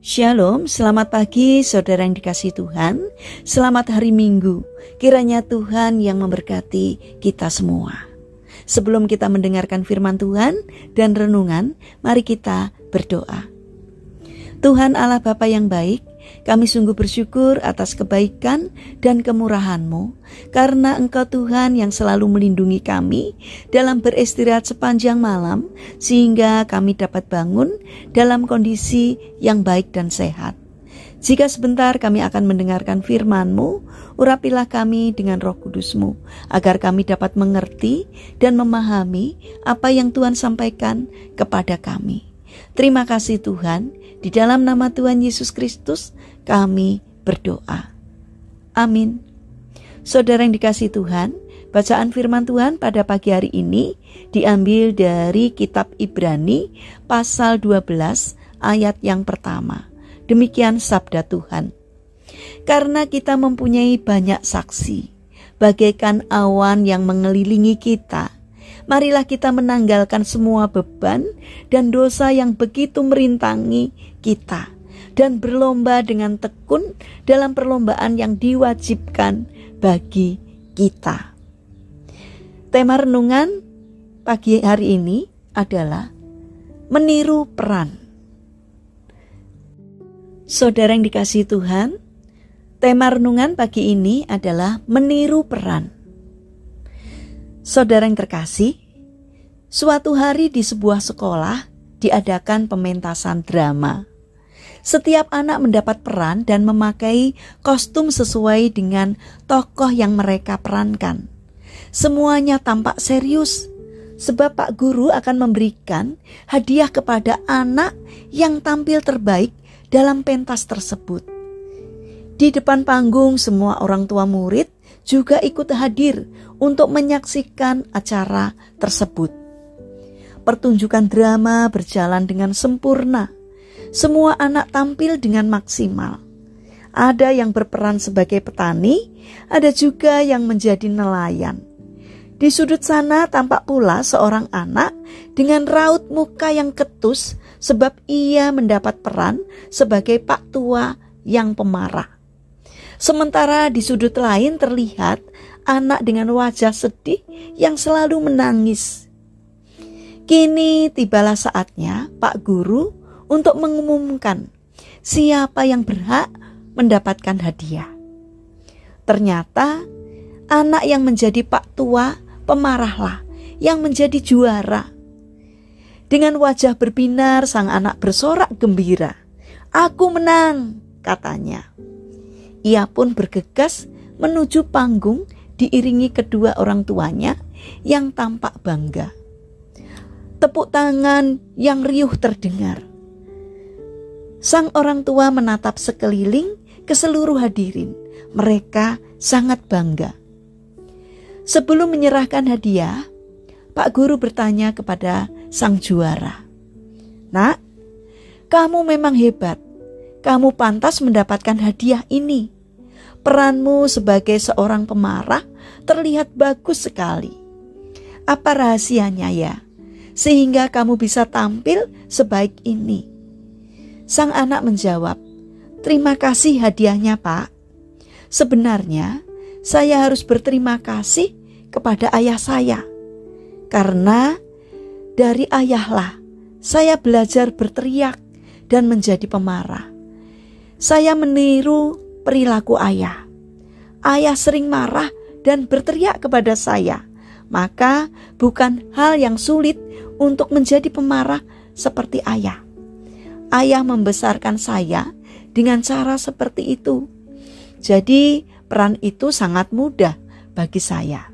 Shalom, selamat pagi saudara yang dikasihi Tuhan. Selamat hari Minggu. Kiranya Tuhan yang memberkati kita semua. Sebelum kita mendengarkan firman Tuhan dan renungan, mari kita berdoa. Tuhan Allah Bapa yang baik, kami sungguh bersyukur atas kebaikan dan kemurahan-Mu, karena Engkau Tuhan yang selalu melindungi kami dalam beristirahat sepanjang malam, sehingga kami dapat bangun dalam kondisi yang baik dan sehat. Jika sebentar kami akan mendengarkan firman-Mu, urapilah kami dengan Roh Kudus-Mu, agar kami dapat mengerti dan memahami apa yang Tuhan sampaikan kepada kami. Terima kasih Tuhan, di dalam nama Tuhan Yesus Kristus kami berdoa. Amin. Saudara yang dikasihi Tuhan, bacaan firman Tuhan pada pagi hari ini diambil dari kitab Ibrani pasal 12 ayat yang pertama. Demikian sabda Tuhan. Karena kita mempunyai banyak saksi, bagaikan awan yang mengelilingi kita, marilah kita menanggalkan semua beban dan dosa yang begitu merintangi kita, dan berlomba dengan tekun dalam perlombaan yang diwajibkan bagi kita. Tema renungan pagi hari ini adalah meniru peran. Saudara yang dikasihi Tuhan, tema renungan pagi ini adalah meniru peran. Saudara yang terkasih, suatu hari di sebuah sekolah diadakan pementasan drama. Setiap anak mendapat peran dan memakai kostum sesuai dengan tokoh yang mereka perankan. Semuanya tampak serius, sebab Pak Guru akan memberikan hadiah kepada anak yang tampil terbaik dalam pentas tersebut. Di depan panggung, semua orang tua murid juga ikut hadir untuk menyaksikan acara tersebut. Pertunjukan drama berjalan dengan sempurna. Semua anak tampil dengan maksimal. Ada yang berperan sebagai petani, ada juga yang menjadi nelayan. Di sudut sana tampak pula seorang anak dengan raut muka yang ketus sebab ia mendapat peran sebagai Pak Tua yang pemarah. Sementara di sudut lain terlihat anak dengan wajah sedih yang selalu menangis. Kini tibalah saatnya Pak Guru untuk mengumumkan siapa yang berhak mendapatkan hadiah. Ternyata anak yang menjadi Pak Tua pemarahlah yang menjadi juara. Dengan wajah berbinar sang anak bersorak gembira. "Aku menang," katanya. Ia pun bergegas menuju panggung diiringi kedua orang tuanya yang tampak bangga. Tepuk tangan yang riuh terdengar. Sang orang tua menatap sekeliling ke seluruh hadirin. Mereka sangat bangga. Sebelum menyerahkan hadiah, Pak Guru bertanya kepada sang juara, "Nak, kamu memang hebat. Kamu pantas mendapatkan hadiah ini. Peranmu sebagai seorang pemarah terlihat bagus sekali. Apa rahasianya ya, sehingga kamu bisa tampil sebaik ini?" Sang anak menjawab, "Terima kasih hadiahnya, Pak. Sebenarnya saya harus berterima kasih kepada ayah saya. Karena dari ayahlah saya belajar berteriak dan menjadi pemarah. Saya meniru perilaku ayah. Ayah sering marah dan berteriak kepada saya. Maka bukan hal yang sulit untuk menjadi pemarah seperti ayah. Ayah membesarkan saya dengan cara seperti itu. Jadi peran itu sangat mudah bagi saya."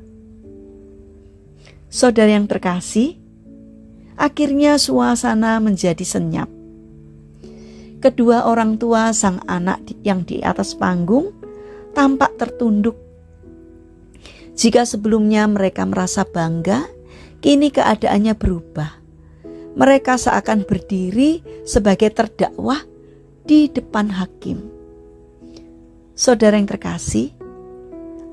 Saudara yang terkasih, akhirnya suasana menjadi senyap. Kedua orang tua sang anak yang di atas panggung tampak tertunduk. Jika sebelumnya mereka merasa bangga, kini keadaannya berubah. Mereka seakan berdiri sebagai terdakwa di depan hakim. Saudara yang terkasih,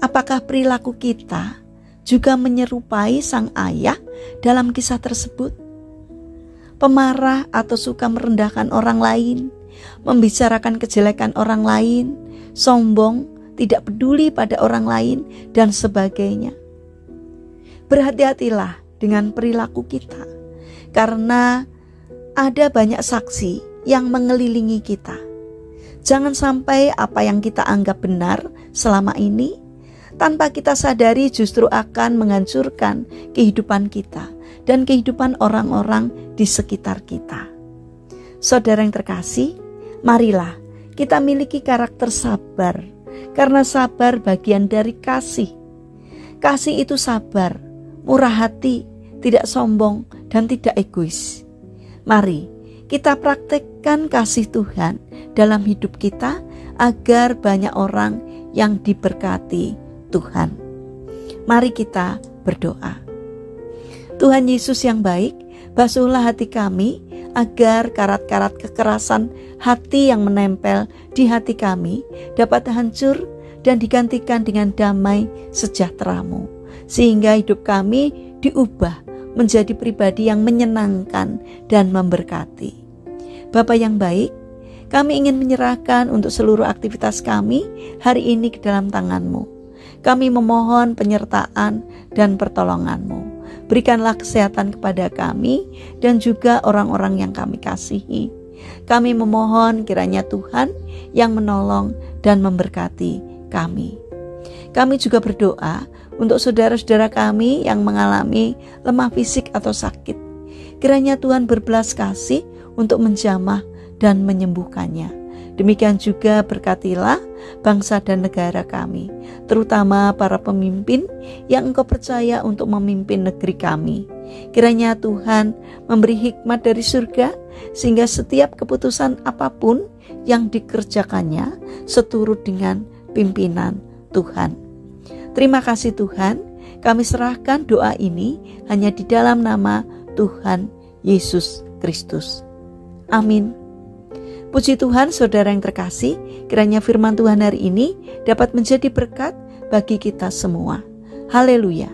apakah perilaku kita juga menyerupai sang ayah dalam kisah tersebut? Pemarah atau suka merendahkan orang lain membicarakan kejelekan orang lain, sombong, tidak peduli pada orang lain, dan sebagainya. Berhati-hatilah dengan perilaku kita, karena ada banyak saksi yang mengelilingi kita. Jangan sampai apa yang kita anggap benar selama ini, tanpa kita sadari justru akan menghancurkan kehidupan kita dan kehidupan orang-orang di sekitar kita. Saudara yang terkasih, marilah kita miliki karakter sabar, karena sabar bagian dari kasih. Kasih itu sabar, murah hati, tidak sombong, dan tidak egois. Mari kita praktekkan kasih Tuhan dalam hidup kita agar banyak orang yang diberkati Tuhan. Mari kita berdoa. Tuhan Yesus yang baik, basuhlah hati kami agar karat-karat kekerasan hati yang menempel di hati kami dapat hancur dan digantikan dengan damai sejahtera-Mu, sehingga hidup kami diubah menjadi pribadi yang menyenangkan dan memberkati. Bapa yang baik, kami ingin menyerahkan untuk seluruh aktivitas kami hari ini ke dalam tangan-Mu. Kami memohon penyertaan dan pertolongan-Mu. Berikanlah kesehatan kepada kami dan juga orang-orang yang kami kasihi. Kami memohon kiranya Tuhan yang menolong dan memberkati kami. Kami juga berdoa untuk saudara-saudara kami yang mengalami lemah fisik atau sakit. Kiranya Tuhan berbelas kasih untuk menjamah dan menyembuhkannya. Demikian juga berkatilah bangsa dan negara kami, terutama para pemimpin yang Engkau percaya untuk memimpin negeri kami. Kiranya Tuhan memberi hikmat dari surga, sehingga setiap keputusan apapun yang dikerjakannya seturut dengan pimpinan Tuhan. Terima kasih Tuhan, kami serahkan doa ini hanya di dalam nama Tuhan Yesus Kristus. Amin. Puji Tuhan, saudara yang terkasih, kiranya firman Tuhan hari ini dapat menjadi berkat bagi kita semua. Haleluya.